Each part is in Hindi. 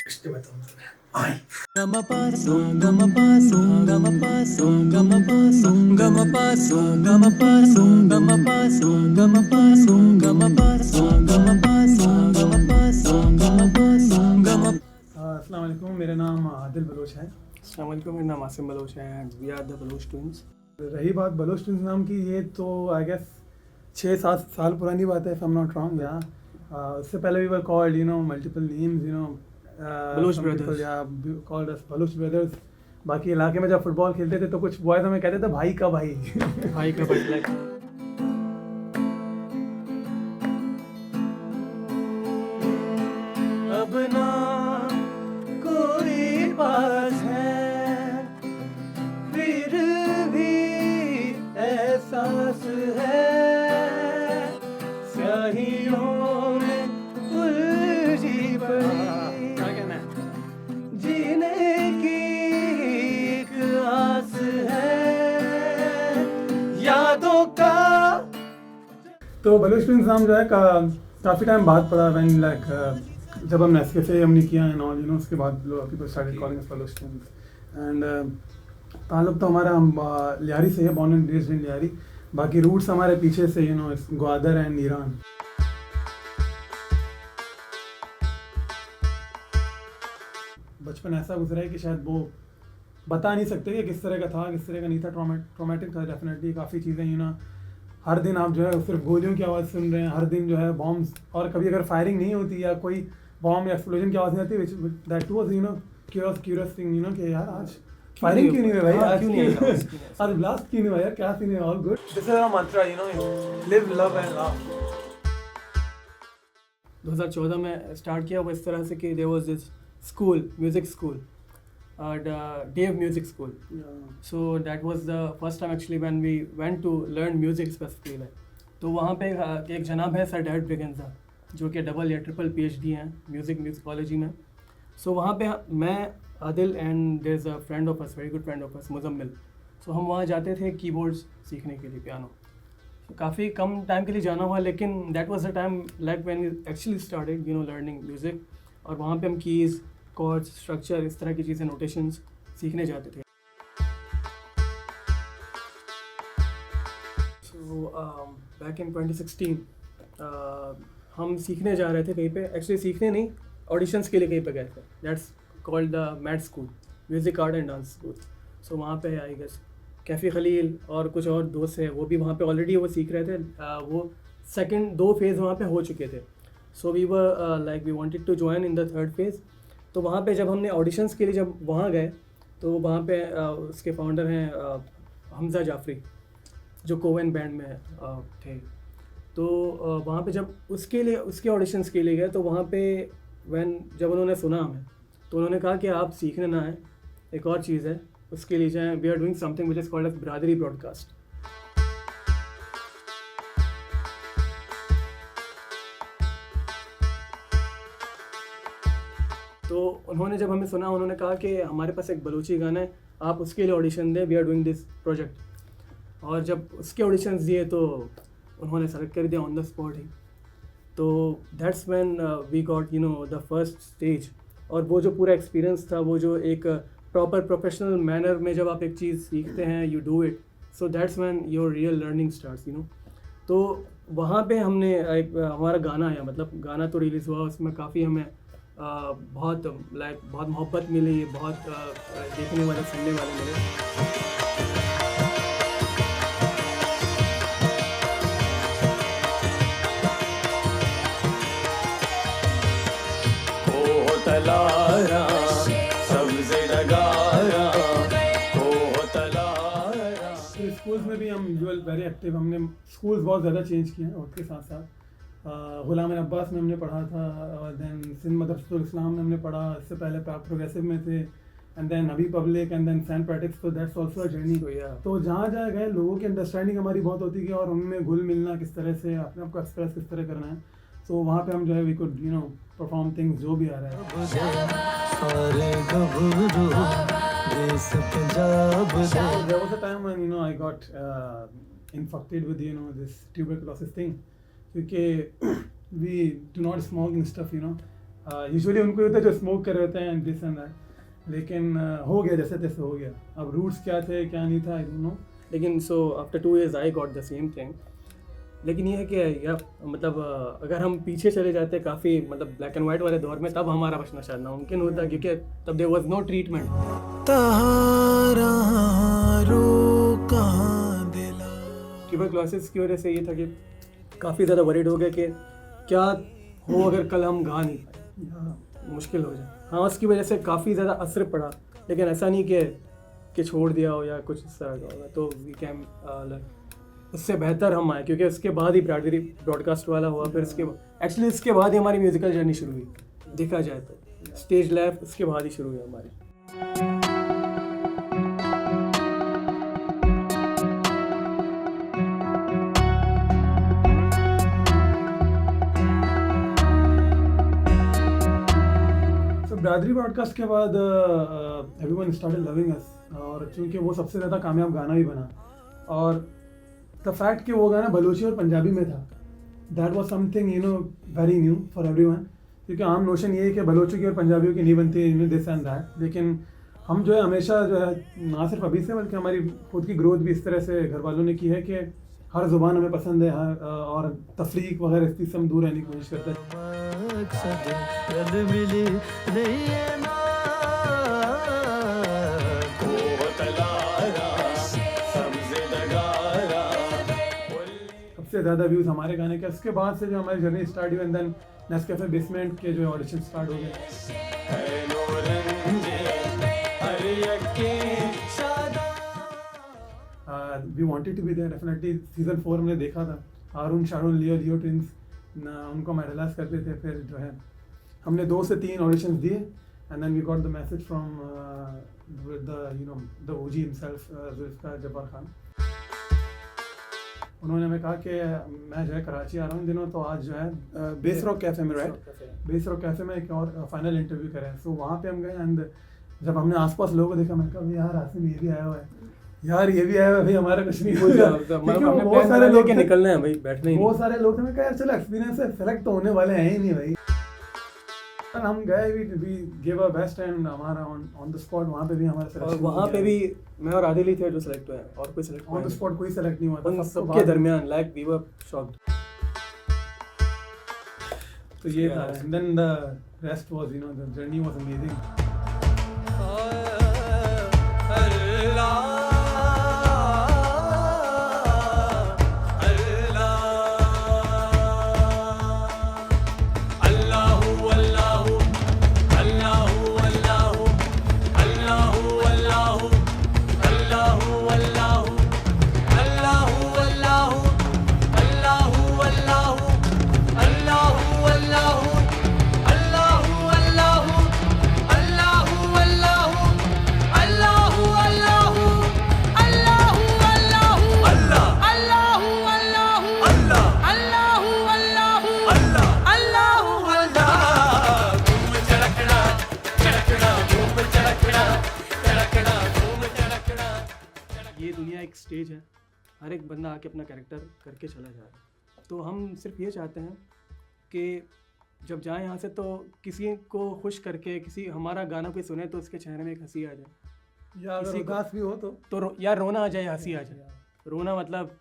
इसके बताऊँ तुम्हें आई अस्सलाम वालेकुम, मेरा नाम आदिल बलोच है। अस्सलाम वालेकुम, मेरा नाम आसिम बलोच है and we are the Baloch twins. रही बात बलोच ट्विंस नाम की, ये तो आई गेस 6-7 साल पुरानी बात है, if I am not wrong. या उससे पहले we were called multiple names, Baloch some brothers. people, yeah, called us Baloch brothers. बाकी इलाके में जब फुटबॉल खेलते थे तो कुछ बॉयज हमें कहते थे भाई का भाई। भाई का भाई लाइक अब ना कोई पास है, फिर भी एहसास है, स्याहियों में उलझी पड़ी जीने की एक आस है, यादों का। तो बलोच ट्विंस नाम जो है काफ़ी टाइम बाद पड़ा, व्हेन लाइक जब हम नेस्कैफे हमने किया एंड ऑल उसके बाद people started calling us Baloch twins. And ताल्लुक तो हमारा हम लियारी से है, born and raised in Lyari. बाकी रूट्स हमारे पीछे से ग्वादर एंड ईरान। बचपन ऐसा गुजरा है कि शायद वो बता नहीं सकते कि किस तरह का था, किस तरह का नहीं था। ट्रॉमेटिक था डेफिनेटली। काफ़ी चीज़ें हर दिन आप जो है सिर्फ गोलियों की आवाज़ सुन रहे हैं, हर दिन जो है बॉम्ब्स, और कभी अगर फायरिंग नहीं होती या कोई बॉम्ब या एक्सप्लोजन की आवाज़ नहीं आती, दैट वाज क्यूरियस थिंग कि यार आज फायरिंग क्यों नहीं हुई भाई, आज क्यों नहीं हुआ, आज ब्लास्ट क्यों नहीं हुआ यार, क्या सीन है, all good. This is our mantra, live love and love. 2014 में स्टार्ट किया वो इस तरह से कि there was this school, music school, Dave Music School. So that was the first time actually when we went to learn music specifically. तो वहाँ पे एक जनाब है सर डेविड ब्रिगेंजा, जो कि डबल या ट्रिपल PhD हैं म्यूजिकोलॉजी में। सो वहाँ पे मैं, Adil and there is a friend of us, very good friend of us, Muzammil. So हम वहाँ जाते थे कीबोर्ड्स सीखने के लिए, पियानो। काफ़ी कम टाइम के लिए जाना हुआ, लेकिन that was the time like when we actually started learning music. और वहाँ पे हम कीज़, कॉर्ड्स, स्ट्रक्चर, इस तरह की चीज़ें, नोटेशंस सीखने जाते थे। सो बैक इन 2016 हम सीखने जा रहे थे कहीं पे, एक्चुअली सीखने नहीं, ऑडिशंस के लिए कहीं पे गए थे। That's called the mad school, music art and dance school. So वहाँ पे आई गेस कैफ़ी खलील और कुछ और दोस्त हैं, वो भी वहाँ पे ऑलरेडी वो सीख रहे थे। वो सेकंड 2 फेज़ वहाँ पे हो चुके थे। So we were like we wanted to join in the third phase. तो वहाँ पे जब हमने ऑडिशंस के लिए जब वहाँ गए, तो वहाँ पे उसके फाउंडर हैं हमज़ा जाफरी, जो कोवेन बैंड में थे। तो वहाँ पे जब उसके ऑडिशंस के लिए गए, तो वहाँ पे जब उन्होंने सुना हमें, तो उन्होंने कहा कि आप सीखने ना आए, एक और चीज़ है, उसके लिए जाएँ। We are doing something which is called as Biradari broadcast. तो उन्होंने जब हमें सुना, उन्होंने कहा कि हमारे पास एक बलूची गाना है, आप उसके लिए ऑडिशन दें, we are doing this project. और जब उसके ऑडिशंस दिए तो उन्होंने सेलेक्ट कर दिया ऑन द स्पॉट ही। तो that's when we got the first stage. और वो जो पूरा एक्सपीरियंस था, वो जो एक प्रॉपर प्रोफेशनल मैनर में जब आप एक चीज़ सीखते हैं, you do it, so that's when your real learning starts. तो वहाँ पे हमने एक हमारा गाना आया, मतलब गाना तो रिलीज़ हुआ, उसमें काफ़ी हमें बहुत मोहब्बत मिली, बहुत देखने वाले, सुनने वाले मिले। तलारा सबसे डगारा हो तलारा। स्कूल्स में भी हम वेरी एक्टिव, हमने स्कूल्स बहुत ज़्यादा चेंज किए हैं। और के साथ साथ गुलाम अब्बास में हमने पढ़ा था, और देन सिंध मदरसतुल इस्लाम में हमने पढ़ा, इससे पहले प्रोग्रेसिव में थे, एंड देन अभी public, and then Saint Patrick's. तो दैट्स ऑल्सो अ जर्नी। तो जहाँ जहाँ गए, लोगों की अंडरस्टैंडिंग हमारी बहुत होती है, और उनमें घुल मिलना, किस तरह से अपने आप को एक्सप्रेस किस तरह करना है। तो वहाँ पे हम जो है वी कुड परफॉर्म थिंग्स जो भी आ रहा है। There was a time when I got infected with this tuberculosis thing, क्योंकि we do not smoke and stuff, usually उनको होता है जो स्मोक कर रहे होते हैं दिस एंड दैट, लेकिन हो गया जैसे तैसे हो गया। अब रूट्स क्या थे क्या नहीं था आई डोंट नो। लेकिन so after 2 years I got the same thing. लेकिन ये है कि या मतलब अगर हम पीछे चले जाते काफ़ी मतलब ब्लैक एंड वाइट वाले दौर में, तब हमारा बचना शायद नामुमकिन होता, क्योंकि तब there was no treatment. Tuberculosis की वजह से ये था कि काफ़ी ज़्यादा वरीड हो गया कि क्या हो अगर कल हम गा नहीं पाए, मुश्किल हो जाए। हाँ, उसकी वजह से काफ़ी ज़्यादा असर पड़ा, लेकिन ऐसा नहीं कि छोड़ दिया हो या कुछ इस तरह का होगा। तो वी कैन उससे बेहतर हम आए, क्योंकि उसके बाद ही ब्रॉडकास्ट वाला हुआ। फिर एक्चुअली इसके बाद ही हमारी म्यूज़िकल जर्नी शुरू हुई, देखा जाए तो स्टेज लाइफ उसके बाद ही शुरू हुई हमारी। ब्रादरी ब्रॉडकास्ट के बाद एवरीवन स्टार्टेड लविंग अस, और चूंकि वो सबसे ज़्यादा कामयाब गाना भी बना, और द फैक्ट कि वो गाना बलोची और पंजाबी में था, that was something you know very new for everyone. क्योंकि आम नोशन ये है कि बलोचों की और पंजाबियों की नहीं बनती you know this and that, लेकिन हम जो है हमेशा जो है ना सिर्फ अभी से बल्कि हमारी खुद की ग्रोथ भी इस तरह से घर वालों ने की है कि हर ज़ुबान हमें पसंद है, और तफरीक वगैरह इस चीज़ से हम दूर रहने की कोशिश करते हैं। सबसे ज़्यादा व्यूज़ हमारे गाने के, उसके बाद से जो हमारी जर्नी स्टार्ट हुई, एंड देन नेस्कैफे बेसमेंट के जो ऑडिशन स्टार्ट हो गए। We wanted to be there definitely. Season 4 हमने देखा था, हारून शारून लियो ट्विंस उनको हम आइडलाइज करते थे। फिर जो है हमने 2 से 3 ऑडिशंस दिए, and then we got the message from the OG himself Zulfikar Jabbar Khan. उन्होंने हमें कहा कि मैं जो है कराची आ रहा हूँ इन दिनों, तो आज जो है बेस रॉक कैफ़े में, राइट, बेस रॉक कैफ़े में एक और फाइनल इंटरव्यू करें। सो वहाँ पे हम गए, एंड जब हमने आसपास लोगों को देखा, मैंने कहा यार आसिम ये भी आया हुआ है, यार ये भी आया हुआ है, भाई हमारा कुछ नहीं हो जाता। बहुत सारे लोग निकलना है भाई, बैठना ही बहुत सारे लोग थे। मैं कहा यार चलो एक्सपीरियंस है, सेलेक्ट तो होने वाले हैं ही नहीं भाई। हम गए, we give our best, and हमारा ऑन द स्पॉट वहाँ पे भी हमारा सिलेक्शन। और वहाँ पे भी मैं और आदिल ही थे जो सेलेक्ट हुए, और कोई सेलेक्ट ऑन द स्पॉट कोई सेलेक्ट नहीं हुआ था सबके दरमियान। Like we were shocked. तो ये था, and then the rest was you know the journey was amazing. ये दुनिया एक स्टेज है, हर एक बंदा आके अपना कैरेक्टर करके चला जा रहा है। तो हम सिर्फ ये चाहते हैं कि जब जाएं यहाँ से तो किसी को खुश करके, किसी हमारा गाना कोई सुने तो उसके चेहरे में एक हंसी आ जाए, या अगर उदास भी हो तो या रोना आ जाए, हंसी आ जाए। रोना मतलब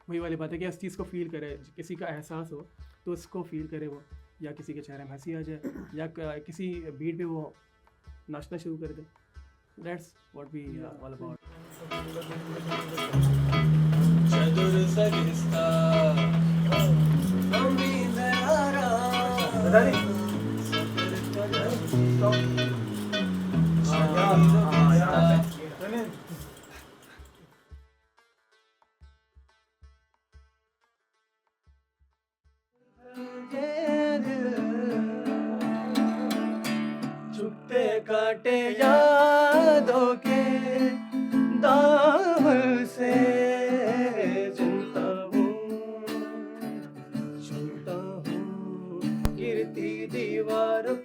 वही वाली बात है कि इस चीज़ को फील करे, किसी का एहसास हो तो उसको फील करे वो, या किसी के चेहरे में हंसी आ जाए, या किसी बीट पे वो नाचना शुरू कर दे। That's what we all about. छुट्टे काटे यादों के दामन से चलता हूँ गिरती दीवारों